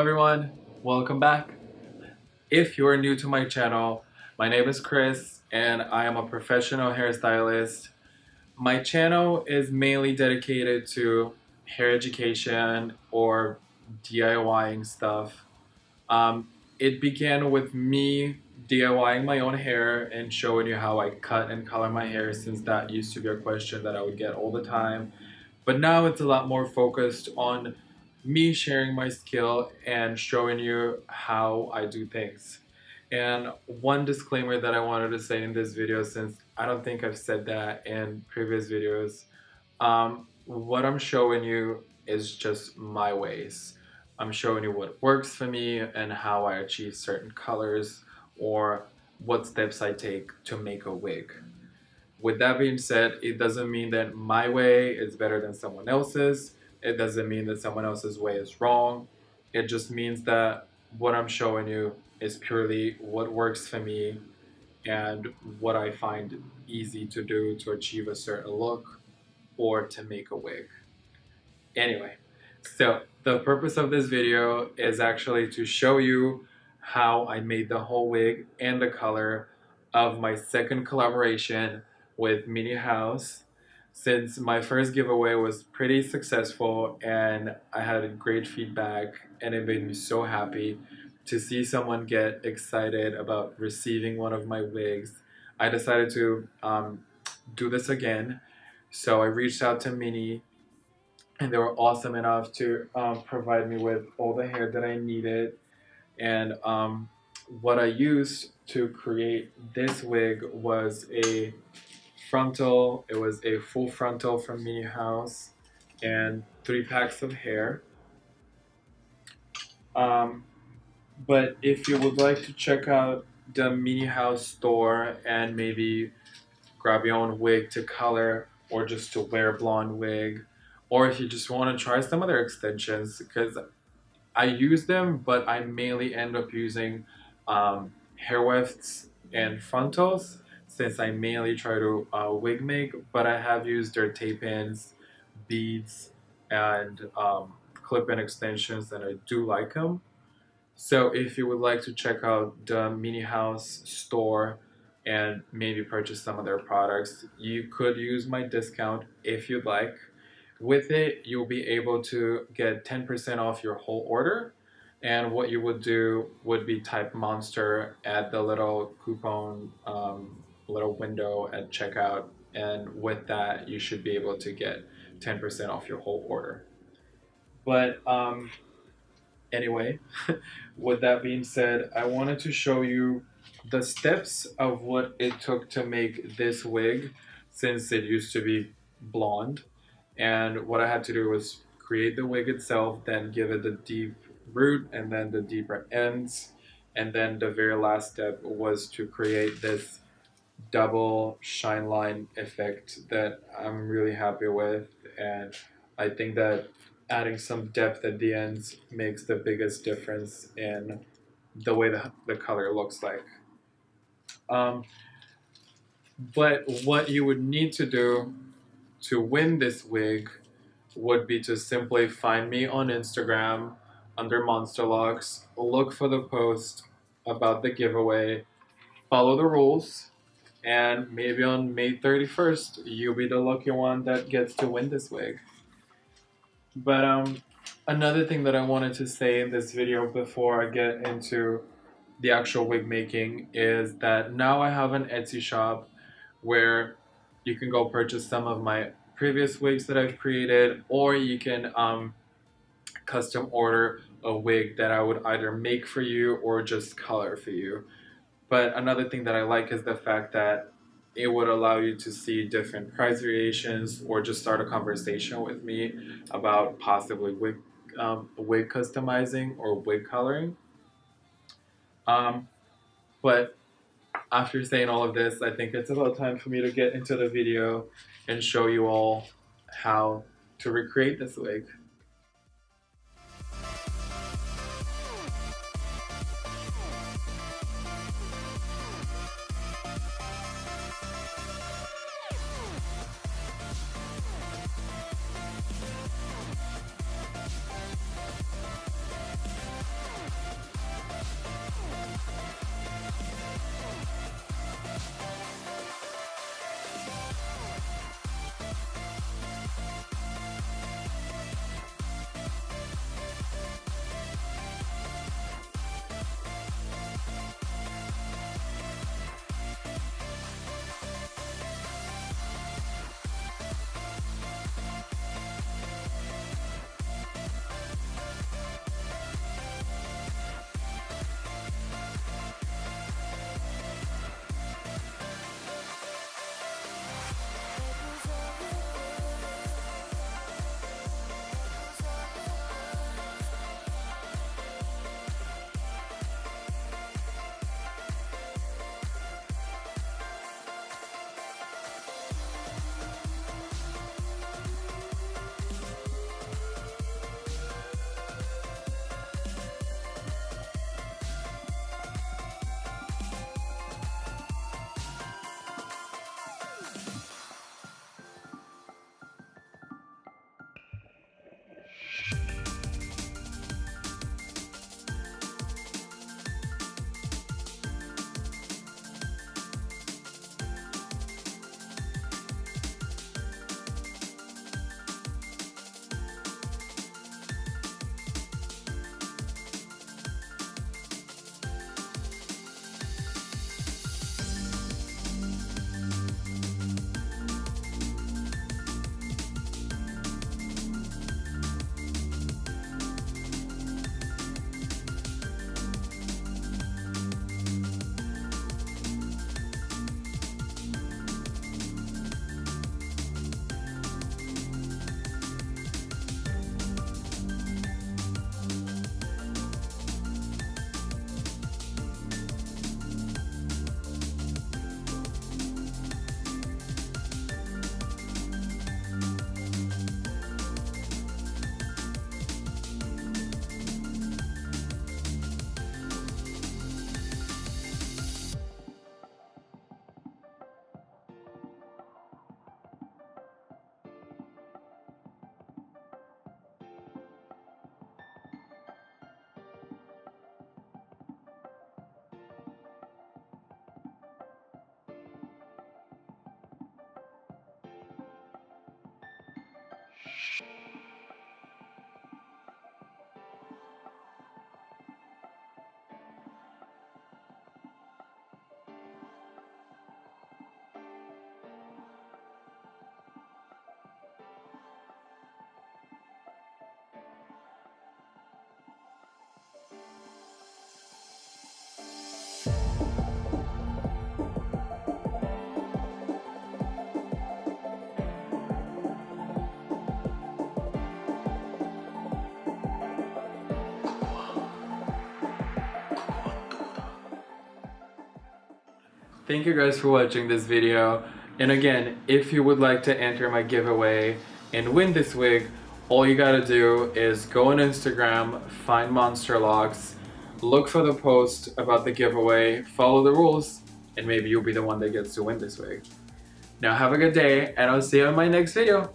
everyone, welcome back. If you are new to my channel, my name is Chris and I am a professional hairstylist. My channel is mainly dedicated to hair education or DIYing stuff. It began with me DIYing my own hair and showing you how I cut and color my hair, since that used to be a question that I would get all the time. But now it's a lot more focused on me sharing my skill and showing you how I do things. And one disclaimer that I wanted to say in this video, since I don't think I've said that in previous videos, what I'm showing you is just my ways. I'm showing you what works for me and how I achieve certain colors or what steps I take to make a wig. With that being said, it doesn't mean that my way is better than someone else's. It doesn't mean that someone else's way is wrong. It just means that what I'm showing you is purely what works for me and what I find easy to do to achieve a certain look or to make a wig. Anyway, so the purpose of this video is actually to show you how I made the whole wig and the color of my second collaboration with Minihouse. Since my first giveaway was pretty successful and I had great feedback, and it made me so happy to see someone get excited about receiving one of my wigs, I decided to do this again. So I reached out to Mini and they were awesome enough to provide me with all the hair that I needed. And what I used to create this wig was a frontal. It was a full frontal from Minihouse and 3 packs of hair. But if you would like to check out the Minihouse store and maybe grab your own wig to color or just to wear a blonde wig, or if you just want to try some other extensions, because I use them, but I mainly end up using hair wefts and frontals, since I mainly try to wig make, but I have used their tape-ins, beads, and clip-in extensions, and I do like them. So if you would like to check out the Minihouse store and maybe purchase some of their products, you could use my discount if you'd like. With it, you'll be able to get 10% off your whole order. And what you would do would be type Monster at the little coupon, little window at checkout. And with that, you should be able to get 10% off your whole order. But anyway, with that being said, I wanted to show you the steps of what it took to make this wig, since it used to be blonde. And what I had to do was create the wig itself, then give it the deep root and then the deeper ends. And then the very last step was to create this double shine line effect that I'm really happy with. And I think that adding some depth at the ends makes the biggest difference in the way the color looks like. But what you would need to do to win this wig would be to simply find me on Instagram under Monster Locks, look for the post about the giveaway, follow the rules, and maybe on May 31st, you'll be the lucky one that gets to win this wig. But another thing that I wanted to say in this video before I get into the actual wig making is that now I have an Etsy shop where you can go purchase some of my previous wigs that I've created, or you can custom order a wig that I would either make for you or just color for you. But another thing that I like is the fact that it would allow you to see different price variations or just start a conversation with me about possibly wig customizing or wig coloring. But after saying all of this, I think it's about time for me to get into the video and show you all how to recreate this wig. Thank you guys for watching this video. And again, if you would like to enter my giveaway and win this wig, all you gotta do is go on Instagram, find Monster Locks, look for the post about the giveaway, follow the rules, and maybe you'll be the one that gets to win this wig. Now have a good day, and I'll see you in my next video.